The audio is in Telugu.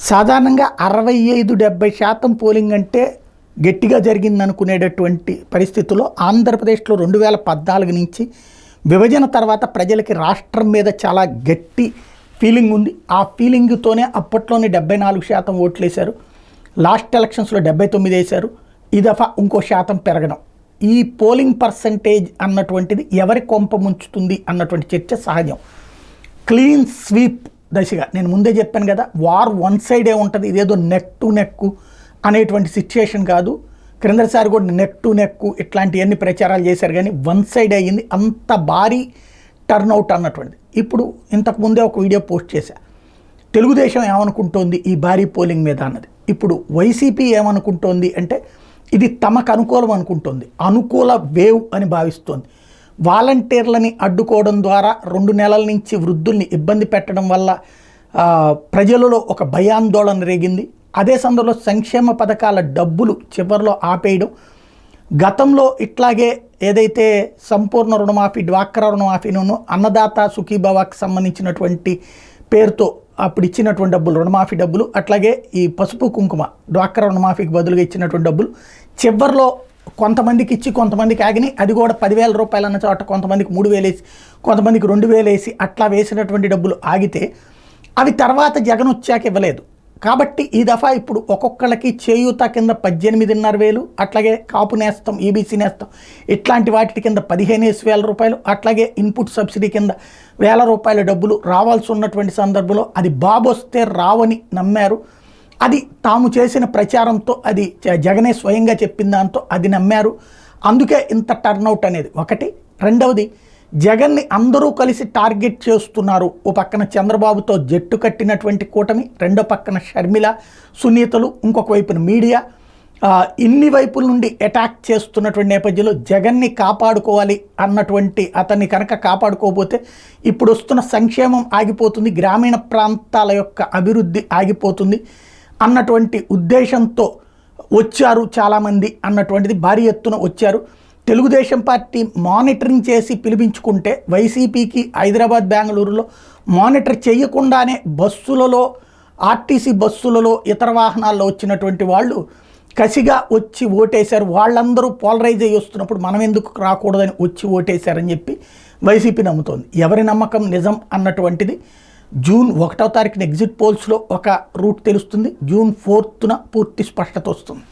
సాధారణంగా 65-70% పోలింగ్ అంటే గట్టిగా జరిగిందనుకునేటటువంటి పరిస్థితుల్లో ఆంధ్రప్రదేశ్లో 2014 నుంచి విభజన తర్వాత ప్రజలకి రాష్ట్రం మీద చాలా గట్టి ఫీలింగ్ ఉంది. ఆ ఫీలింగ్తోనే అప్పట్లోనే 74% ఓట్లు వేశారు. లాస్ట్ ఎలక్షన్స్లో 79 వేశారు. ఈ దఫా ఇంకో శాతం పెరగడం, ఈ పోలింగ్ పర్సంటేజ్ అన్నటువంటిది ఎవరి కొంప ముంచుతుంది అన్నటువంటి చర్చ సహజం. క్లీన్ స్వీప్ దశగా నేను ముందే చెప్పాను కదా, వార్ వన్ సైడే ఉంటుంది, ఇదేదో నెక్ టు నెక్ అనేటువంటి సిచ్యుయేషన్ కాదు. క్రిందసారి కూడా నెక్ టు నెక్ ఇట్లాంటివన్నీ ప్రచారాలు చేశారు, కానీ వన్ సైడ్ అయ్యింది. అంత భారీ టర్న్అవుట్ అన్నటువంటిది. ఇప్పుడు ఇంతకుముందే ఒక వీడియో పోస్ట్ చేశా, తెలుగుదేశం ఏమనుకుంటోంది ఈ భారీ పోలింగ్ మీద అన్నది. ఇప్పుడు వైసీపీ ఏమనుకుంటోంది అంటే ఇది తమకు అనుకూలం అనుకుంటోంది, అనుకూల వేవ్ అని భావిస్తోంది. వాలంటీర్లని అడ్డుకోవడం ద్వారా 2 నెలల నుంచి వృద్ధుల్ని ఇబ్బంది పెట్టడం వల్ల ప్రజలలో ఒక భయాందోళన రేగింది. అదే సందర్భంలో సంక్షేమ పథకాల డబ్బులు చివరిలో ఆపేయడం, గతంలో ఇట్లాగే ఏదైతే సంపూర్ణ రుణమాఫీ, డ్వాక్రా రుణమాఫీను, అన్నదాత సుఖీభావాకి సంబంధించినటువంటి పేరుతో అప్పుడు ఇచ్చినటువంటి డబ్బులు, రుణమాఫీ డబ్బులు, అట్లాగే ఈ పసుపు కుంకుమ డ్వాక్రా రుణమాఫీకి బదులుగా ఇచ్చినటువంటి డబ్బులు చివరిలో కొంతమందికి ఇచ్చి కొంతమందికి ఆగినాయి. అది కూడా 10,000 రూపాయలు అన్న చోట కొంతమందికి 3,000 వేసి కొంతమందికి 2,000 వేసి అట్లా వేసినటువంటి డబ్బులు ఆగితే అవి తర్వాత జగన్ వచ్చాక ఇవ్వలేదు. కాబట్టి ఈ దఫా ఇప్పుడు ఒక్కొక్కళ్ళకి చేయూత కింద 18,500 అట్లాగే కాపు నేస్తం, ఈబీసీ నేస్తం ఇట్లాంటి వాటి కింద 15,000 రూపాయలు, అట్లాగే ఇన్పుట్ సబ్సిడీ కింద 1,000 రూపాయల డబ్బులు రావాల్సి ఉన్నటువంటి సందర్భంలో అది బాబు వస్తే రావని నమ్మారు. అది తాము చేసిన ప్రచారంతో, అది జగనే స్వయంగా చెప్పిన దాంతో అది నమ్మారు. అందుకే ఇంత టర్న్అవుట్ అనేది ఒకటి. రెండవది, జగన్ని అందరూ కలిసి టార్గెట్ చేస్తున్నారు. ఓ పక్కన చంద్రబాబుతో జట్టు కట్టినటువంటి కూటమి, రెండో పక్కన షర్మిల, సునీతలు, ఇంకొక వైపున మీడియా, ఇన్ని వైపుల నుండి అటాక్ చేస్తున్నటువంటి నేపథ్యంలో జగన్ని కాపాడుకోవాలి అన్నటువంటి, అతన్ని కనుక కాపాడుకోకపోతే ఇప్పుడు వస్తున్న సంక్షేమం ఆగిపోతుంది, గ్రామీణ ప్రాంతాల యొక్క అభివృద్ధి ఆగిపోతుంది అన్నటువంటి ఉద్దేశంతో వచ్చారు చాలామంది అన్నటువంటిది. భారీ ఎత్తున వచ్చారు. తెలుగుదేశం పార్టీ మానిటరింగ్ చేసి పిలిపించుకుంటే వైసీపీకి హైదరాబాద్, బెంగళూరులో మానిటర్ చేయకుండానే బస్సులలో, ఆర్టీసీ బస్సులలో, ఇతర వాహనాల్లో వచ్చినటువంటి వాళ్ళు కసిగా వచ్చి ఓటేశారు. వాళ్ళందరూ పోలరైజ్ అయ్యి వస్తున్నప్పుడు మనం ఎందుకు రాకూడదని వచ్చి ఓటేశారని చెప్పి వైసీపీ నమ్ముతోంది. ఎవరి నమ్మకం నిజం అన్నటువంటిది జూన్ 1వ తారీఖున ఎగ్జిట్ పోల్స్లో ఒక రూట్ తెలుస్తుంది. జూన్ 4న పూర్తి స్పష్టత వస్తుంది.